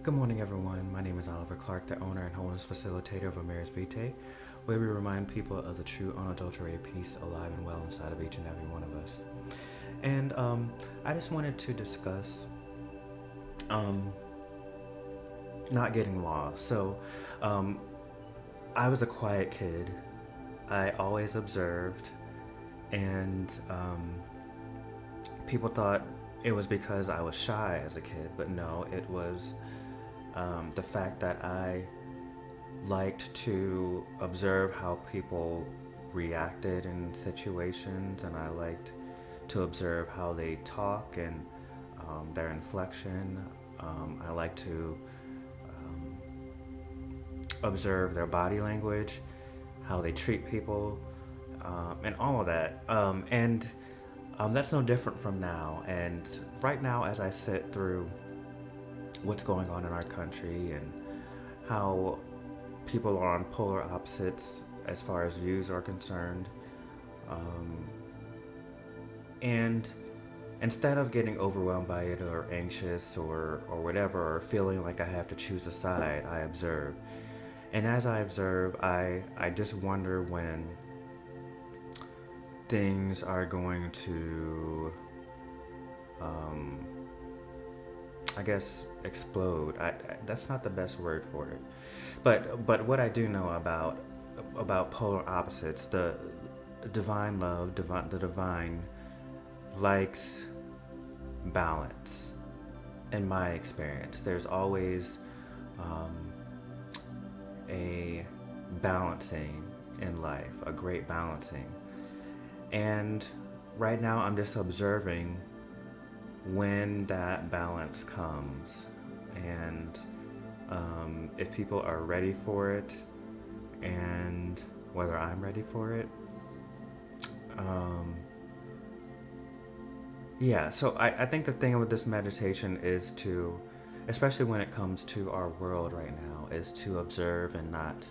Good morning, everyone. My name is Oliver Clark, the owner and wholeness facilitator of amarisvitae, where we remind people of the true, unadulterated peace alive and well inside of each and every one of us. And I just wanted to discuss um, not getting lost. Um, I was a quiet kid. I always observed, and people thought it was because I was shy as a kid, but no, it was the fact that I liked to observe how people reacted in situations, and I liked to observe how they talk and their inflection. I like to observe their body language, how they treat people, and all of that. And that's no different from now. And right now, as I sit through what's going on in our country and how people are on polar opposites as far as views are concerned, um, and instead of getting overwhelmed by it or anxious or whatever, or feeling like I have to choose a side, I observe. And as I observe, I just wonder when things are going to, um, I guess, explode. That's not the best word for it. But what I do know about polar opposites, the divine love, the divine likes balance. In my experience, there's always um, a balancing in life, a great balancing. And right now, I'm just observing when that balance comes, and if people are ready for it, and whether I'm ready for it. Um, yeah, so I think the thing with this meditation is to, especially when it comes to our world right now, is to observe and not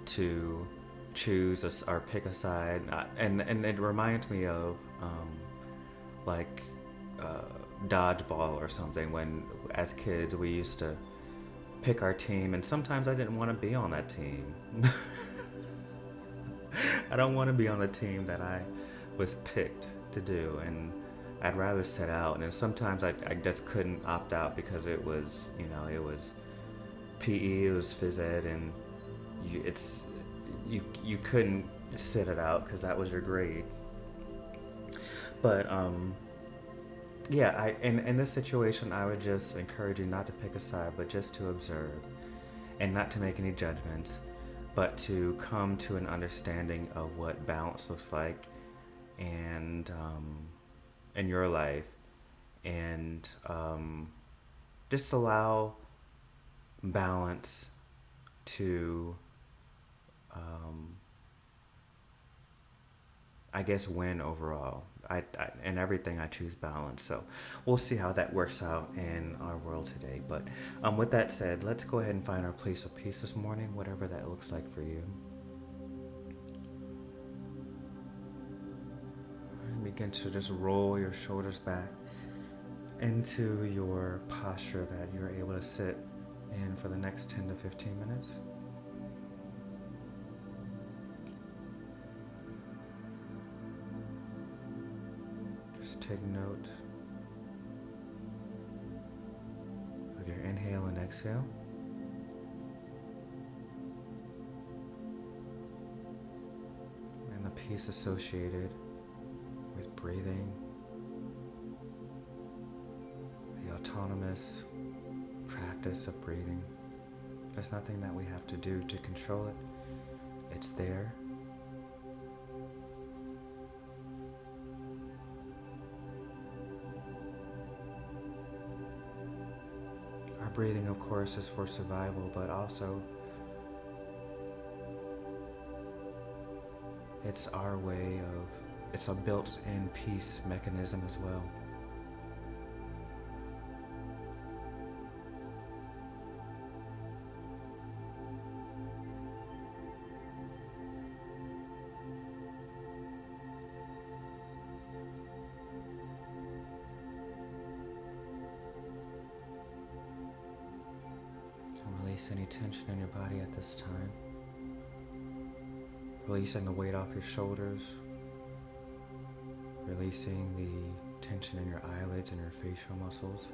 to choose or pick a side. And it reminds me of like uh, dodgeball or something, when as kids we used to pick our team, and sometimes I didn't want to be on that team. I don't want to be on the team that I was picked to do, and I'd rather sit out. And sometimes I just couldn't opt out because it was, it was PE, it was phys ed, and you couldn't sit it out because that was your grade. But yeah, in this situation, I would just encourage you not to pick a side, but just to observe and not to make any judgments, but to come to an understanding of what balance looks like, and in your life, and just allow balance to, um, I guess, win overall. In everything, I choose balance. So we'll see how that works out in our world today. But with that said, let's go ahead and find our place of peace this morning, whatever that looks like for you. And begin to just roll your shoulders back into your posture that you're able to sit in for the next 10 to 15 minutes. Just take note of your inhale and exhale. And the peace associated with breathing, the autonomous practice of breathing. There's nothing that we have to do to control it. It's there. Our breathing, of course, is for survival, but also it's our way of, it's a built-in peace mechanism as well. Release any tension in your body at this time. Releasing the weight off your shoulders. Releasing the tension in your eyelids and your facial muscles.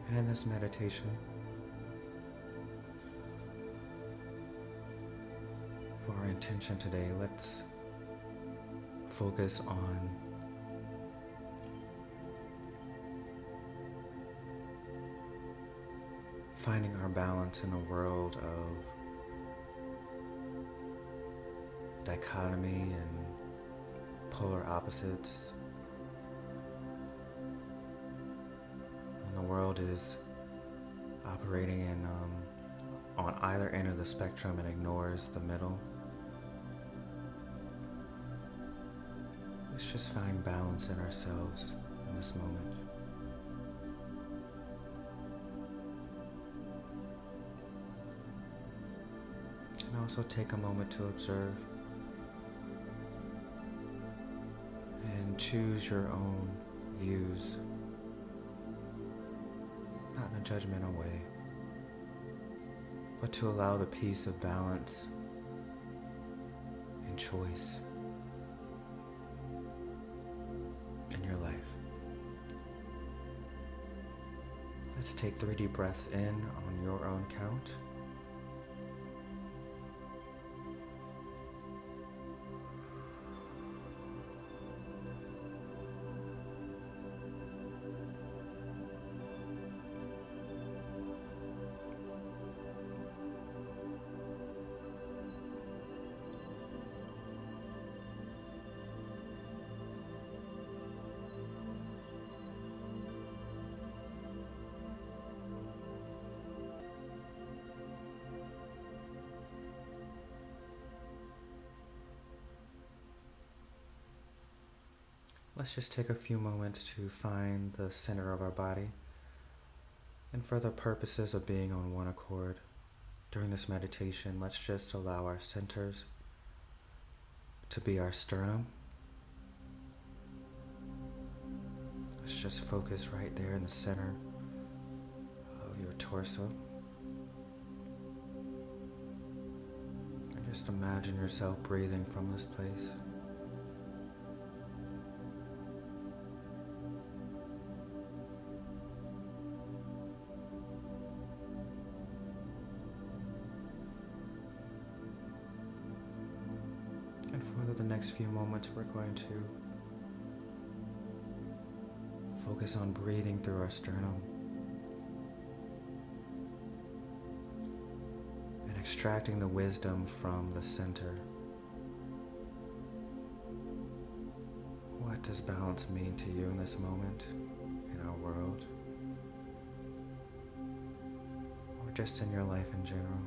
And in this meditation, for our intention today, let's focus on finding our balance in a world of dichotomy and polar opposites. When the world is operating in on either end of the spectrum and ignores the middle, let's just find balance in ourselves in this moment. And also take a moment to observe and choose your own views, not in a judgmental way, but to allow the peace of balance and choice in your life. Let's take 3 deep breaths in on your own count. Let's just take a few moments to find the center of our body. And for the purposes of being on one accord, during this meditation, let's just allow our centers to be our sternum. Let's just focus right there in the center of your torso. And just imagine yourself breathing from this place. And for the next few moments, we're going to focus on breathing through our sternum and extracting the wisdom from the center. What does balance mean to you in this moment, in our world, or just in your life in general?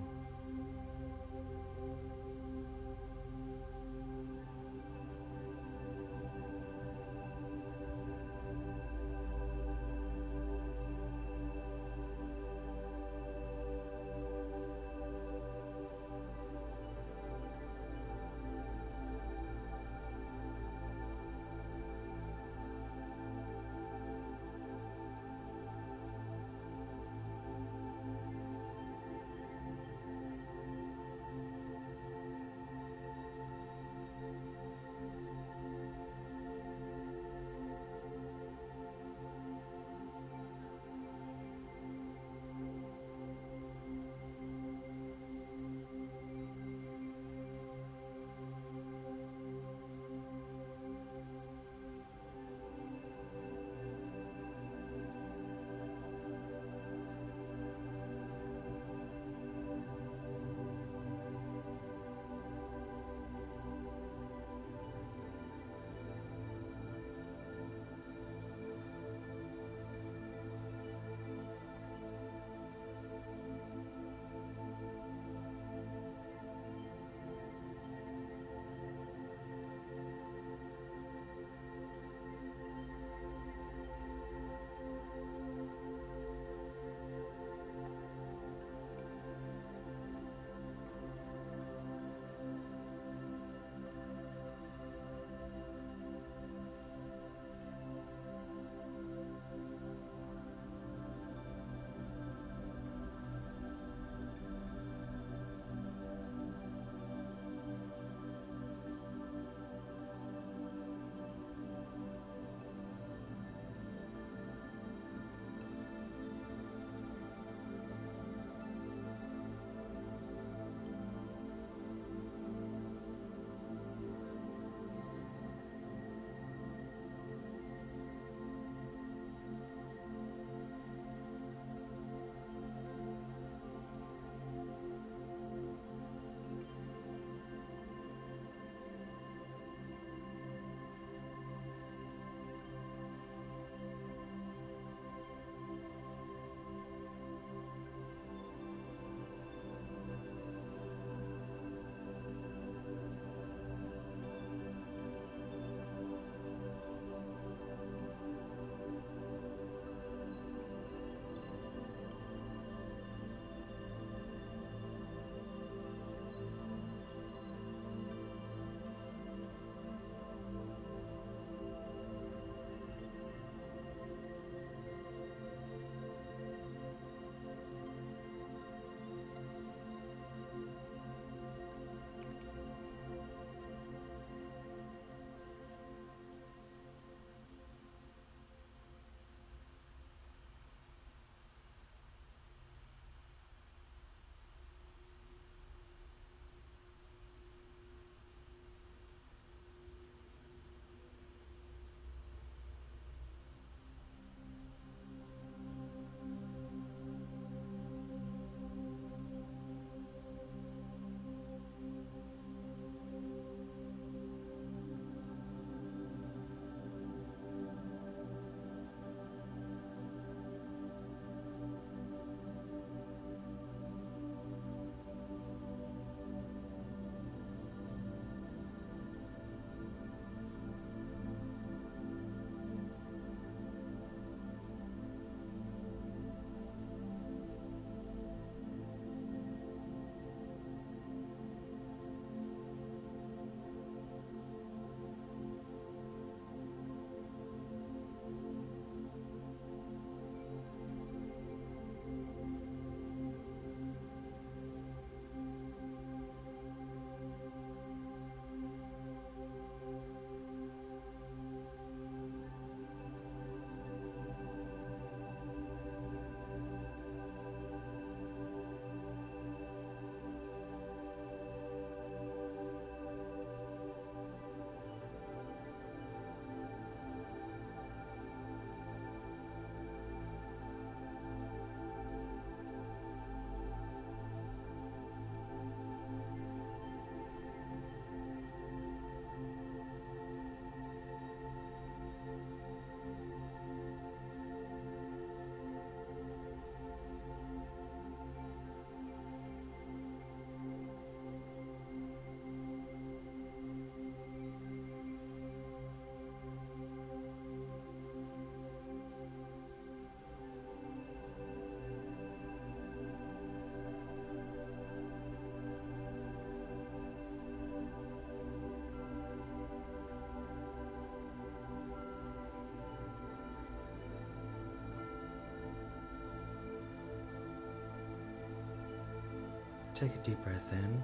Take a deep breath in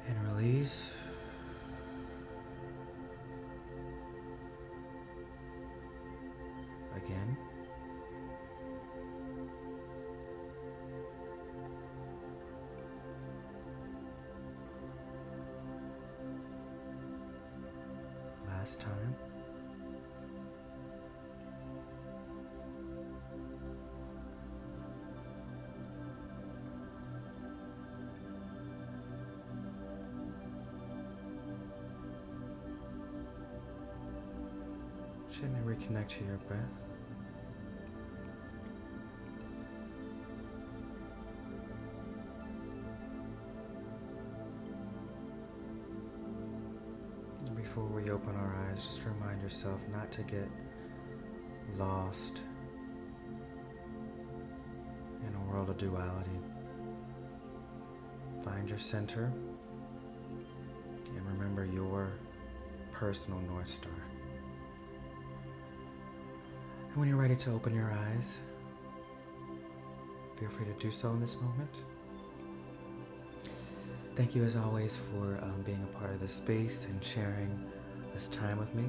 and release. Again. Last time. Gently reconnect to your breath. And before we open our eyes, just remind yourself not to get lost in a world of duality. Find your center and remember your personal North Star. And when you're ready to open your eyes, feel free to do so in this moment. Thank you as always for being a part of this space and sharing this time with me.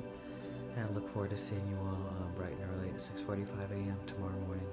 And I look forward to seeing you all bright and early at 6:45 a.m. tomorrow morning.